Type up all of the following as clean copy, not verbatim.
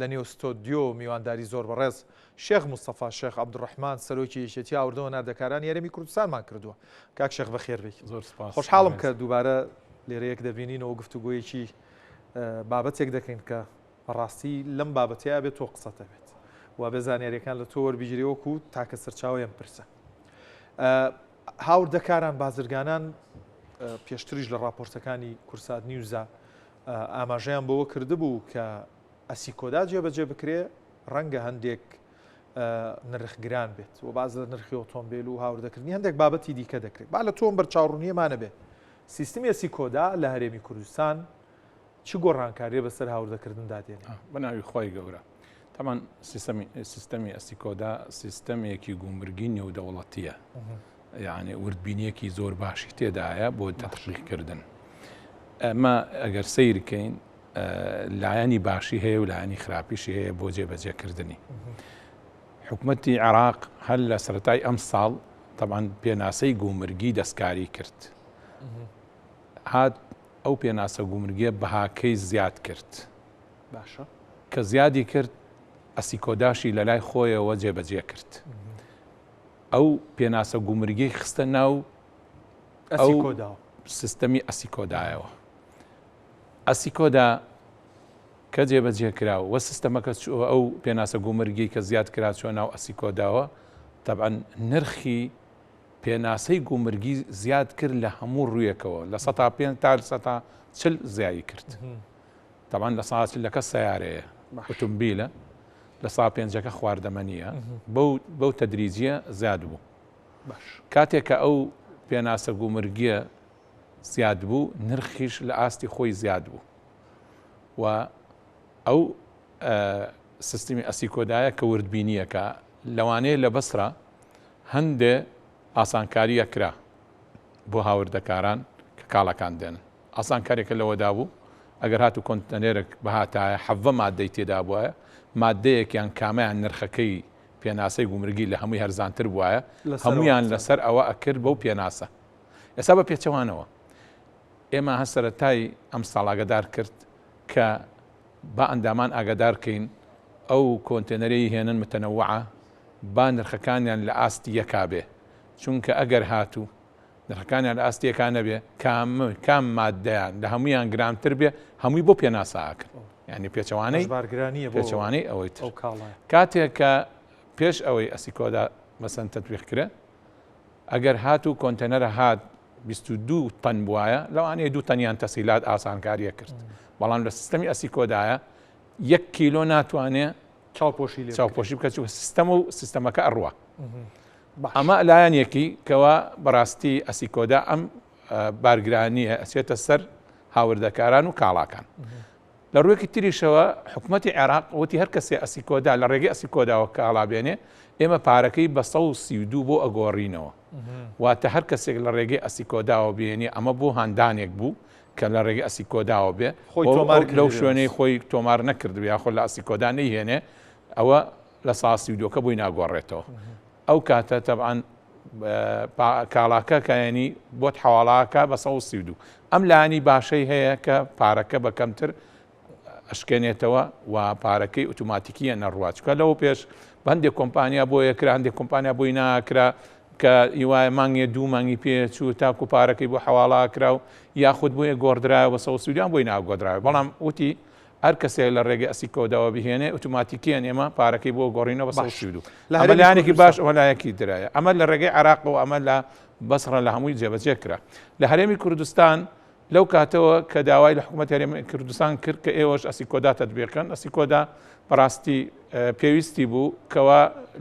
لە نێو ستۆدیۆ میوانداری زۆر بەڕێز شێخ مستەفا شێخ عەبدوڕەحمان سەرۆکی یەکێتی ئاوردەوە ناردەکاران یارێمی کوردستانمان کردووە. کاک شێخ بەخێر بێی. زۆر سپاس. خۆشحاڵم کە دووبارە لێرەیەک دەبینینەوە گفتوگۆیەکی بابەتێک دەکەین کە بەڕاستی لەم بابەتەیە بێت تۆ قسەتە بێت و بە زانیاریەکان لە تۆ وەربگیرەوەکو تاکە سەرچاویان پرسە. هاوردەکاران بازرگانان پێشتریش لە راپۆرتەکانی کورسات نیوزە ئاماژەیان بەوە کردبوو کە ئەسیکۆدا جێبەجێ بکرێ ڕەنگە هەندێک نرخگران بێت و باز لە نرخی ئۆتۆمبیل و هاوردەکردنی هەندێک بابەتی دیکە دەکرێت. با لە تۆم بەرچاوڕوونیەمانە بێ سیستمی ئەسیکۆدا لە هەرێمی کوردستان چ گۆڕانکاریە بەسەر هاوردەکردندا دێنێت؟ بەناوی خۆی گەورە. تامان سیستەمی ئەسیکۆدا سیستەمێکی گومرگی نێودەوڵەتیە، یعنی وردبینیەکی زۆر باشی تێدایە بۆ تەطبیقکردن. ئەمە ئەگەر سەیرکەین لایەنی باشی هەیە و لایەنی خراپیشی هەیە بۆ جێبەجێکردنی. حکوومەتی عێراق هەر لە سەرەتای ئەم ساڵ تەبعاً پێناسەی گومرگی دەستکاری کرد. هات ئەو پێناسە گومرگیە بەهاکەی زیاد کرد. باشە کە زیادی کرد ئەسیکۆداشی لە لای خۆیەوە جێبەجێ کرد. ئەو پێناسە گومرگی خستە ناو ئەو سیستەمی ئەسیکۆدایەوە. ئەسیکۆدا کە جێبەجێ کراوە وە سیستەمەکە ئەو پێناسە گومرگی کە زیاد کرا چۆن ناو ئەسیکۆداوە، تەبعاً نرخی پێناسەی گومرگی زیاد کرد لە هەموو ڕوویەکەوە لە 105 تا 140 زیایی کرد. تەبعاً لە 140ەکە سەیارەیە ئۆتۆمبیلە، لە 105ەکە خواردەمەنیە، بەو تەدریجیە زیاد بوو. کاتێک کە ئەو پێناسە گومرگیە زیاد بوو نرخیش لە ئاستی خۆی زیاد بوو و ئەو سیستمی ئەسیکۆدایە کە وردبینیەکە لەوانەیە لە بەسرە هەندێ ئاسانکاریە کرا بۆ هاوردەکاران کە کاڵەکان دێن. ئاسانکاریەکە لەوەدا بوو ئەگەر هاتو کۆنتەنێرێک بەهاتایە حەڤە مادەی تێدا بووایە، مادەیەکیان کامیان نرخەکەی پێناسەی گومرگی لە هەمووی هەرزانتر بووایە، هەمویان لەسەر ئەوە ئەکرد بەو پێناسە. ئێستا بە پێچەوانەوە ئێمە هەر سەرەتای ئەم ساڵ ئاگادار کرد کە با ئەندامان ئاگادارکەین ئەو کۆنتێنەرەی هێنن متەنەوعە با نرخەکانیان لە ئاستی یەکا بێ، چونکە ئەگەر هاتوو نرخەکانیان لە ئاستی یەکا نەبێ کام مادەیان لە هەمویان گرانتر بێ هەمووی بۆ پێناسە ئاکرد. یعنی پێچەوانەی ئەوەی تر کاتێک کە پێش ئەوەی ئەسیکۆدا مەسەن تەطبیق کرێ، ئەگەر هاتوو کۆنتێنەرە هات 22 تەن بووایە لەوانەیە 2 تەنیان تەسیلات ئاسانکاریە کرد، بەڵام لە سیستەمی ئەسیکۆدایە 1 کیلۆ ناتوانێ چاوپۆشی بکە چوو سیستەم و سیستەمەکە ئەڕوە. ئەمە لایەنێکی کەوا بەڕاستی ئەسیکۆدا ئەم بارگرانیە ئەچێتە سەر هاوردەکاران و کاڵاکان. لە ڕوویەکی تریشەوە حکوومەتی عێراق وتی هەر کەسێ ئەسیکۆدا لە ڕێگەی ئەسیکۆداوە کاڵابێنێ ئێمە پارەکەی بە 132 بۆ ئەگۆڕینەوە. واتە هەر کەسێک لە ڕێگەی ئەسیکۆداوە بێنێ ئەمە بۆ هاندانێک بوو کە لە ڕێگەی ئەسیکۆداوە بێ لەو شوێنەی خۆی تۆمار نەکردبێ یاخۆ لە ئەسیکۆدا نەیهێنێ ئەوە لە 132کە بۆی ناگۆڕێتەوە. ئەو کاتە تەبعاً کاڵاکە کەیانی بۆت حواڵاکە بە 132. ئەم لایەنی باشەی هەیە کە پارەکە بەکەمتر ئەشکێنێتەوە و پارەکەی ئۆتۆماتیکیە نەڕوات، چکە لەوە پێش هەندێک کۆمپانیا بۆ یەکرا هەندێک کۆمپانیا بۆی ناکرا کە هیوایە مانگێ 2 مانگی پێچوو تاکو پارەکەی بۆ حواڵا کرا و یاخود بۆیە گۆڕدرایە بە 132 بۆی ناگۆدراوە. بەڵام وتی هەر کەسێک لە ڕێگەی ئەسیکۆداوە بهێنێ ئۆتۆماتیکیان ئێمە پارەکەی بۆ گۆڕینەوە بە 132. ئەمە لایەنێکی باش ئەوە لایەکی درایە. ئەمە لە ڕێگەی عێراق و ئەمە لە بەسڕە لە هەمووی جێبەجێ کرا. لە هەرێمی کوردستان لەو کاتەوە کە داوای لە حکوومەت هەرێمی کوردستان کرد کە ئێوەش ئەسیکۆدا تەطبیقکەن، ئەسیکۆدا بەڕاستی پێویستی بوو کەوا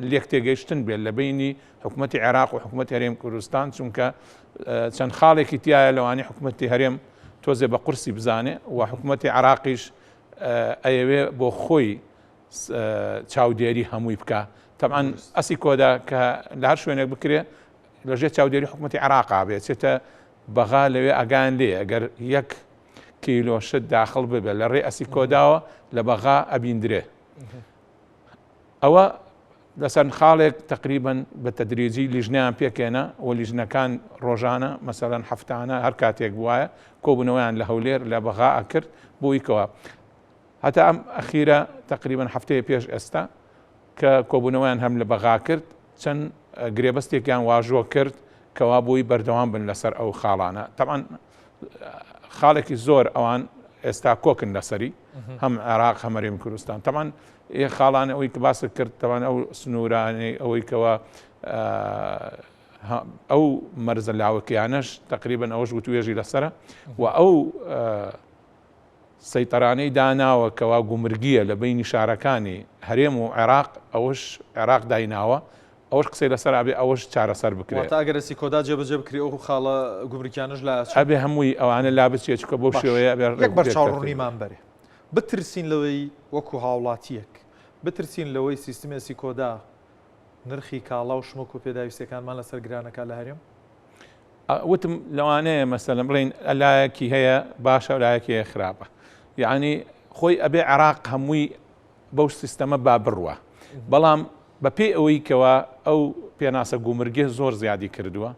لێک تێگەیشتن بێت لە بینی حکوومەتی عێراق و حکوومەتی هەرێمی کوردستان، چونکە چەند خاڵێکی تایە لەوانەیە حکوومەتی هەرێم تۆزێ بە قورسی بزانێ و حکوومەتی عێراقیش ئەیەوێ بۆ خۆی چاودێری هەمووی بکە. تەبعاً ئەسیکۆدا کە لە هەر شوێنێک بکرێ لەژێر چاودێری حکوومەتی عێراقا بێت چێتە بەغا لەوێ ئەگان لێ ئەگەر 1 کیلۆ شت داخڵ ببێ لە ڕێ ئەسیکۆداوە لە بەغا ئەبیندرێ. ئەوە لەسەر خاڵێک تقریباً بە تەدریجی لیژنیان پێکێنە و لیژنەکان ڕۆژانە مەسەلەن هەفتانە هەر کاتێک بووایە کۆبوونەوەیان لە هەولێر لە بەغا ئەکرد بۆیکەوە هەتا ئەم ئەخیرە تقریبا هەفتەیە پێش ئێستا کە کۆبوونەوەیان هەم لە بەغا کرد چەند گرێبەستێکیان واژۆ کرد کەوا بووی بەردەوام بن لەسەر ئەو خاڵانە تەبعاً خاڵێکی زۆر ئەوان ئێستا کۆکن لەسەری هەم عێراق هەم هەرێمی کوردستان تەبعاً خاڵانە ئەوەی کە باست کرد تەبعاً ئەو سنوورانەی ئەوەی کەوە ئەو مەرزە لاوەکیانەش تقریبا ئەوەش وتوێژی لەسرە و ئەو سەیطەرانەی داناوە کەوا گومرگیە لە بینی شارەکانی هەرێم و عێراق ئەوەش عێراق دایناوە ئەوەش قسەی لەسەر ئابێ ئەوەش چارەسەر بکرێت ئەگەر سیکۆدا جێبەجێ بکری ئەو خاڵە گومرگیانش لە ئەبێ هەمووی ئەوانە لا بچێت چکە بەو شێوەیە یەک بەرچاوڕوونیمان بەرێ بترسین لەوەی وەکو هاوڵاتیەک بترسین لەوەی سیستمی سیکۆدا نرخی کاڵا و شمۆک و پێداویستەکانمان لەسەر گرانەکە لە هەرێم وتم لەوانەیە مەسەلەن بڵین لایەکی هەیە باشە و لایەکی هەیە خراپە یعنی خۆی ئەبێ عێراق هەمووی بەو سیستەمە با بڕوە بەڵام بەپێی ئەوەی کەوا ئەو پێناسە گومرگێ زۆر زیادی کردووە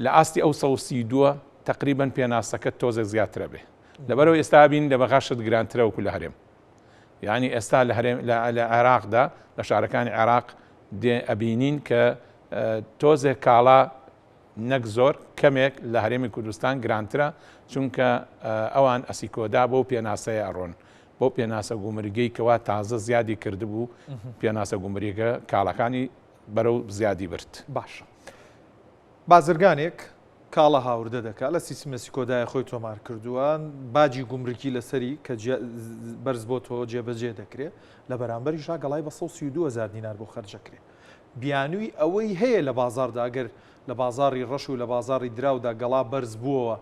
لە ئاستی ئەو 132 تقریبا پێناسەکە تۆزێک زیاترە بێ لەبەرەوە ئێستا بین لە بەغاشت گرانترە وەکو لە هەرێم یعنی ئێستا لە عێراقدا لە شارەکانی عێراق ئەبینین کە تۆزێک کاڵا نەک زۆر کەمێک لە هەرێمی کوردستان گرانترە چونکە ئەوان ئەسیکۆدا بۆ پێناسەیە ئەڕۆن بۆ پێناسە گومرگەی کەوا تازە زیادی کردبوو پێناسە گومریگە کاڵەکانی بەرەو زیادی برد باشە بازرگانێک کاڵە هاوردە دەکات لە سیستمی سیکۆدای خۆی تۆمار کردووە باجی گومرگی لەسەری کە بەرز بۆ تۆ جێبەجێ دەکرێت لە بەرامبەریشا گەڵای بە 132,000 دینار بۆ خەرجەکرێت بیانووی ئەوەی هەیە لە بازاردا ئەگەر لە بازاری ڕەش و لە بازاری دراودا گەڵا بەرز بووەوە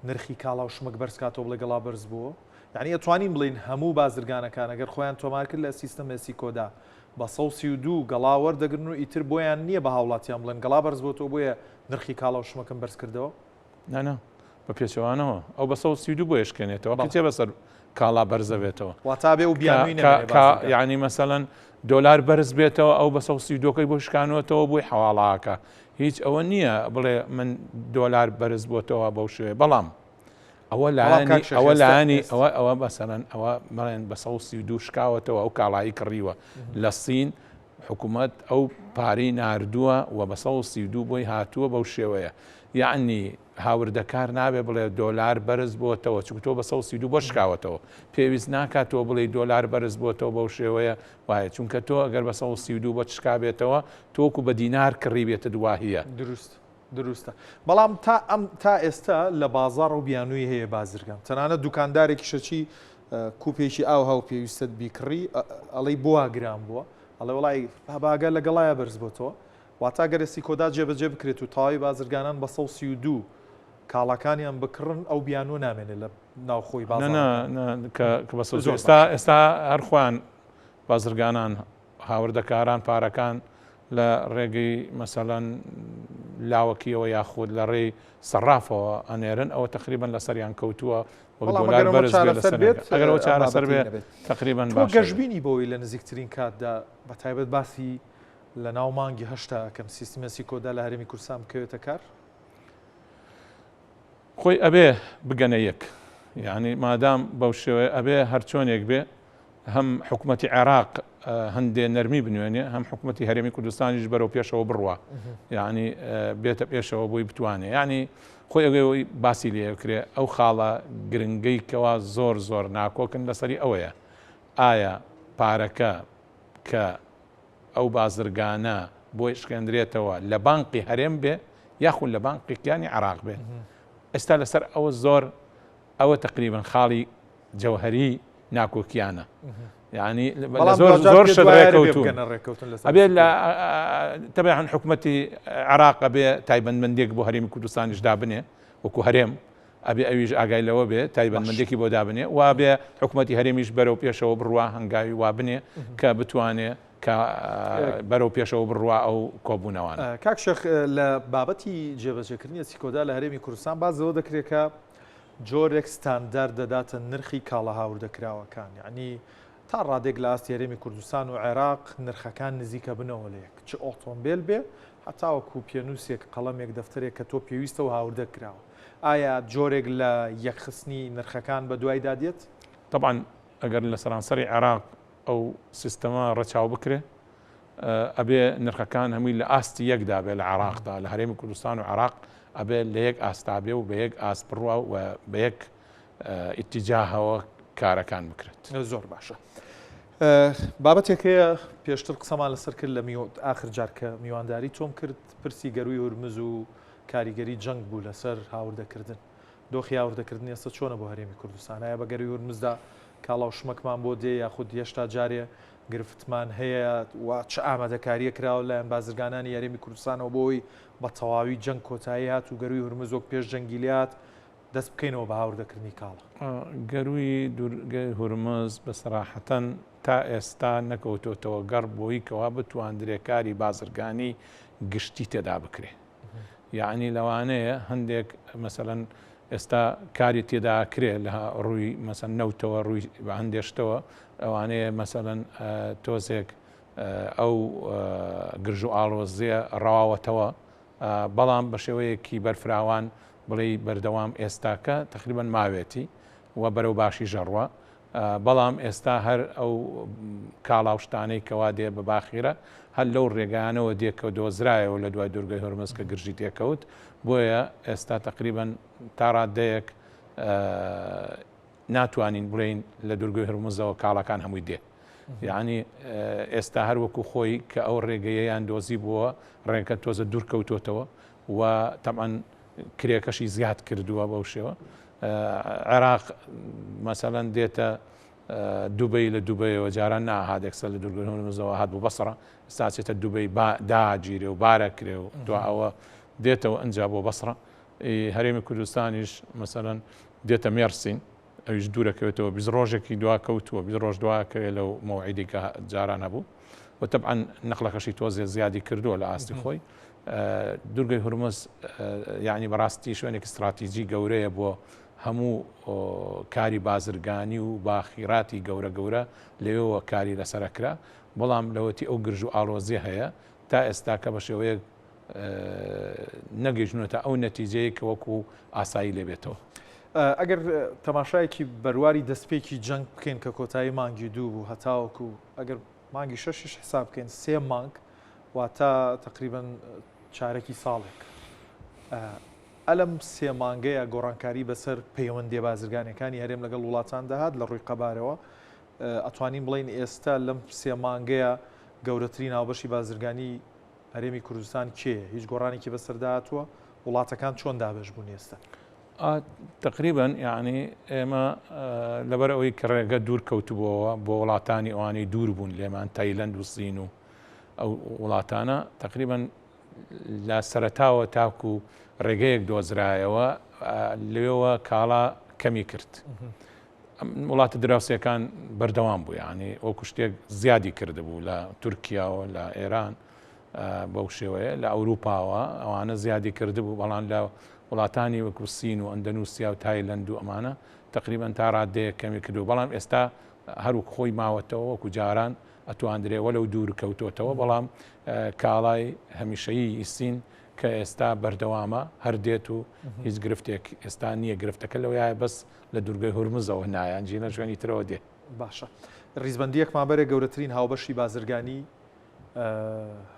نرخی کاڵا و شمەک بەرز کاتەوە بڵێ گەڵا بەرز بووە یعنی ئەتوانین بڵین هەموو بازرگانەکان ئەگەر خۆیان تۆمار کرد لە سیستەمە سیکۆدا بە 132 گەڵا وەردەگرن و ئیتر بۆیان نییە بە هاوڵاتیان بڵێن گەڵا بەرز بۆ تۆ بۆیە نرخی کاڵا و شمەکەم بەرز کردەوە نانە بە پێچەوانەوە ئەو بە 132 بۆ یشکێنێتەوە بچێ بەسەر کاڵا بەرزە بێتەوە واتابێ و بیانووی یعنی مەسەڵەن دۆلار بەرز بێتەوە ئەو بە 132کەی بۆ شکانوێتەوە بۆی حواڵاکە هیچ ئەوە نییە بڵێ من دۆلار بەرز بۆتەوە بەو شوێ بەڵام ئەوە لایانی ئەوە بەسەرەن ئەوە مەڵێن بە 132 شکاوەتەوە ئەو کاڵایی کڕیوە لە سین حکوومەت ئەو پارەی ناردووە و بە 132 بۆی هاتووە بەو شێوەیە یعنی هاوردەکار نابێ بڵێ دۆلار بەرز بۆتەوە چونکە تۆ بە 132 بۆ شکاوەتەوە پێویست ناکاتەوە بڵێ دۆلار بەرز بۆتەوە بەو شێوەیە وایە چونکە تۆ ئەگەر بە 132 بۆ شکابێتەوە تۆکو بە دینار کڕی بێتە دواهیە دروستە بەڵام تا ئێستا لە بازار و بیانووی هەیە بازرگان تەنانە دوکاندارێکی شەچی کوپێکی ئاو هاو پێویستت بیکڕی ئەڵەی بووە گران بووە ئەڵێ وڵی باگە لە گەڵایە بەرز بۆتەوە واتا گەرەسی کۆدا جێبەجێ بکرێت و تاوای بازرگانان بە 132 کاڵەکانیان بکڕن ئەو بیانوە نامێنێ لە ناوخۆی بازار ئێستا هەرخوان بازرگانان هاوردەکاران پارەکان لە ڕێگەی مەسەڵەن لاوەکیەوە یاخود لە ڕێی سەرافەوە ئەنێرن ئەوە تقریبان لە سەریان کەوتووە ئەگەرەوە چارەسەر بێت تقریبان گەشتبینی بۆی لە نزیکترین کاتدا بە تایبەت باسی لە ناو مانگی هەشتا کەم سیستمە سیکۆدا لە هەرێمی کوردستان بکەوێتە کار خۆی ئەبێ بگەنە یەک یعنی مادام بەو شێوەیە ئەبێ هەرچۆنێک بێ هەم حکوومەتی عێراق هەندێ نەرمی بنوێنێ هەم حکوومەتی هەرێمی کوردستانیش بەرەو پێشەوە بڕوە یعنی بێتە پێشەوە بۆی بتوانێ ینی خۆی ئەوەی باسی لێکرێ ئەو خاڵە گرنگەی کەوا زۆر ناکۆکن لەسەری ئەوەیە ئایا پارەکە کە ئەو بازرگانە بۆی شکێندرێتەوە لە بانقی هەرێم بێ یاخود لە بانقییانی عێراق بێ ئێستا لەسەر ئەوە زۆر ئەوە تقریبا خاڵی جەوهەری ناکۆکیانە یعنی زۆر شەڕێکەوتون ئەبێ لە تەبیعەن حکوومەتی عێراق بێ تایبەتمەندێک بۆ هەرێمی کوردستانیش دابنێ وەکو هەرێم ئەبێ ئەویش ئاگای لەوە بێ تایبەتمەندێکی بۆ دابنێ وا بێ حکوومەتی هەرێمیش بەرەو پێشەوە بڕوا هەنگاوی وا بنێ کە بتوانێ کە بەرەو پێشەوە بڕوا ئەو کۆبوونەوەوان کاک شێخ لە بابەتی جێبەجێکردنی سیکۆدا لە هەرێمی کوردستان بازەوە دەکرێت کە جۆرێک ستاندەر دەداتە نرخی کاڵە هاوردەکراوەکان یعنی تا ڕادێک لە ئاستی هەرێمی کوردستان و عێراق نرخەکان نزیکە بنەوە لەیەک چ ئۆتۆمبیل بێ هەتاوەکو پێنووسێک قەڵەمێک دەفتەرێک کە تۆ پێویستە و هاوردە کراوە ئایا جۆرێک لە یەکخستنی نرخەکان بە دوای دادێت؟ طبعاً ئەگەر لە سەرانسەری عێراق ئەو سیستەمە ڕەچاو بکرێ ئەبێ نرخەکان هەمووی لە ئاستی یەکدا بێ لە عێراقدا لە هەرێمی کوردستان و عێراق ئەبێ لە یەک ئاستابێ و بە یەک ئاست بڕوە و بە یەک ئیتیجاهەوە کارەکان بکرێت. زۆر باشە. بابەتێکەیە پێشتر قسەمان لەسەر کرد لە ئاخر جار کە میوانداری تۆم کرد پرسی گەروی هورمز و کاریگەری جەنگ بوو لەسەر هاوردەکردن. دۆخی هاوردەکردنی ئێستا چۆنە بۆ هەرێمی کوردستان؟ ئایا بە گەروی هورمزدا کاڵاو شمەکمان بۆ دێ یاخود هێشتا جارێ گرفتمان هەیە و چ ئامادەکاریە کراوە لایەن بازرگانانی هەرێمی کوردستانەوە بۆی بە تەواوی جەنگ کۆتایی هات و گەروی هورمز وەک پێش جەنگیلیات دەست بکەینەوە بە هاوردەکردنی کاڵە؟ گەروی دوورگەی هورمز بە سەراحەتەن تا ئێستا نەکەوتۆتەوە گەڕ بۆی کەوا بتوانندرێ کاری بازرگانی گشتی تێدا بکرێ. یعنی لەوانەیە هەندێک مەسەلەن ئێستا کاری تێدا کرێ لە ڕووی مەسەن نەوتەوە ڕووی بە هەندێشتەوە ئەوانەیە مەسەلەن تۆزێک ئەو گرژ و ئاڵۆزیە ڕەواوەتەوە بەڵام بە شێوەیەکی بەرفراوان بڵێ بەردەوام ئێستاکە تقریبا ماوێتی و بەرەو باشی ژەڕوە بەڵام ئێستا هەر ئەو کاڵاوشتانەی کەوا دێ بە باخیرە هەر لەو ڕێگانەوە دێکە دۆزرایەوە لە دوای دوورگەی هورمز کە گرژی تێکەوت بۆیە ئێستا تقریبا تا ڕادەیەک ناتوانین بڵێین لە دوورگەی هورمزەوە کاڵەکان هەمووی دێ. یعنی ئێستا هەر وەکو خۆی کە ئەو ڕێگەیەیان دۆزی بووە ڕێگە تۆزە دوورکەوتۆتەوە و تەمان کرێکەشی زیاد کردووە بەو شێوە. عێراق مەسەلەن دێتە دوبەی لە دوبەیەوە جاران ناهادێکسە لە دوورگەی هورمزەوە هات بوو بەسڕە ئێستاچێتە دوبەی داگیرێ و بارە کرێ و دو ئەوە دێتەوە ئەنج بۆ بەسڕە. هەرێمی کوردستانیش مەسەلەن دێتە مێرسین ئەویش دوورەکەوێتەوە 20 ڕۆژێکی دواکەوتووە 20 ڕۆژ دواکەوێت لەو مەوعیدی کە جاران هەبوو و تەبعەن نەخلەکەشی تۆزێ زیادی کردووە لە ئاستی خۆی. دوورگەی هورمز یعنی بەڕاستی شوێنێک استراتیژی گەورەیە بۆ هەموو کاری بازرگانی و باخیراتی گەورە گەورە لەوێەوە کاری لەسەرکرا بەڵام لەوەتی ئەو گرژ و ئاڵۆزی هەیە تا ئێستا کە بە شێوەیە نەگەیشتنەوە ئەو نەتیجەیە کە وەکو ئاسایی لێبێتەوە. ئەگەر تەماشایەکی بەرواری دەستپێکی جەنگ بکەین کە کۆتایی مانگی دوو بوو هەتاوەکو ئەگەر مانگی 6 حساب بکەین 3 مانگ واتە تقریبا چارەکی ساڵێک ئەلم 3 مانگەیە گۆڕانکاری بەسەر پەیوەندی بازرگانیەکانی هەرێم لەگەڵ وڵاتان داهات لە ڕووی قەبارەوە ئەتوانین بڵین ئێستا لەم 3 مانگەیە گەورەترین ناوبەشی بازرگانی هەرێمی کوردستان کێ؟ هیچ گۆڕانێکی بەسەرداهاتووە؟ وڵاتەکان چۆن دابەش بوون ئێستا؟ تقریبا یعنی ئێمە لەبەر ئەوەی کە ڕێگە دوور کەوتبووەوە بۆ وڵاتانی ئەوانەی دوور بوون لێمان تایلەند و سین و ئەو وڵاتانە تقریبا لە سەرەتاوە تاکو ڕێگەیەک دۆزرایەوە لێەوە کاڵا کەمی کرد. وڵاتە دراوسەکان بەردەوام بوو یعنی ئەو شتێک زیادی کردبوو لە تورکیاوە لە ئێران بەو شێوەیە لە ئەوروپاوە ئەوانە زیادی کردبوو بەڵام لە وڵاتانی وەکو سین و ئەندەنووسیا و تایلەند و ئەمانە تقریبا تا ڕادەیە کەمی کردو بەڵام ئێستا هەروک خۆی ماوەتەوە وەکو جاران ئەتواندرێەوە لەو دوور کەوتۆتەوە بەڵام کاڵای هەمیشەیی سین کە ئێستا بەردەوامە هەر دێت و هیچ گرفتێک ئێستا نییە گرفتەکە لەوەیە بەس لە دوورگەی هورمزەوە نایەن جینە ژوێنی ترەوە دێ. باشە ڕیزبەندیەکمان بەرە گەورەترین هاوبەشی بازرگانی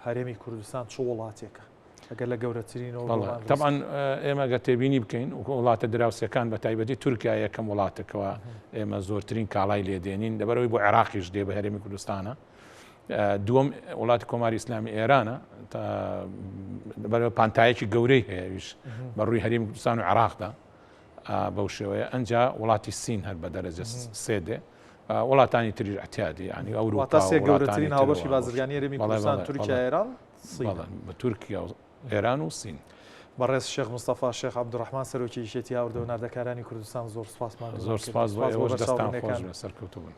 هەرێمی کوردستان چ وڵاتێکە ئەگەر لە گەورەترینەوە؟ طبعاً ئێمە گە تێبینی بکەین و وڵاتە دراوسەکان بە تایبەتی تورکیا یەکەم وڵاتەکەوە ئێمە زۆرترین کاڵای لێدێنین لەبەرەوەی بۆ عێراقیش دێ بە هەرێمی کوردستانە. دووەم وڵاتی کۆماری ئیسلامی ئێرانە بەرەوە پانتایەکی گەورەی هەیەویش بەڕووی هەرێمی کوردستان و عێراقدا بەو شێوەیە ئەنجا وڵاتی سین هەر بە دەرەجە سێدێ وڵاتانی تریش احتیادی ینی ئەوروپا گەورەترین هاوبەشی بازرگانی هەرێمی کوردستان تورکیا ئێران بە تورکیا و ئێران و سین. بەڕێز شێخ مستەفا شێخ عەبدوڕەحمان سەرۆکی یەکێتی هاوردە و ناردەکارانی کوردستان زۆر سوپاسمان. زۆر سوپاس بۆ ئێوەش دەستان خۆش سەرکەوتوو بن.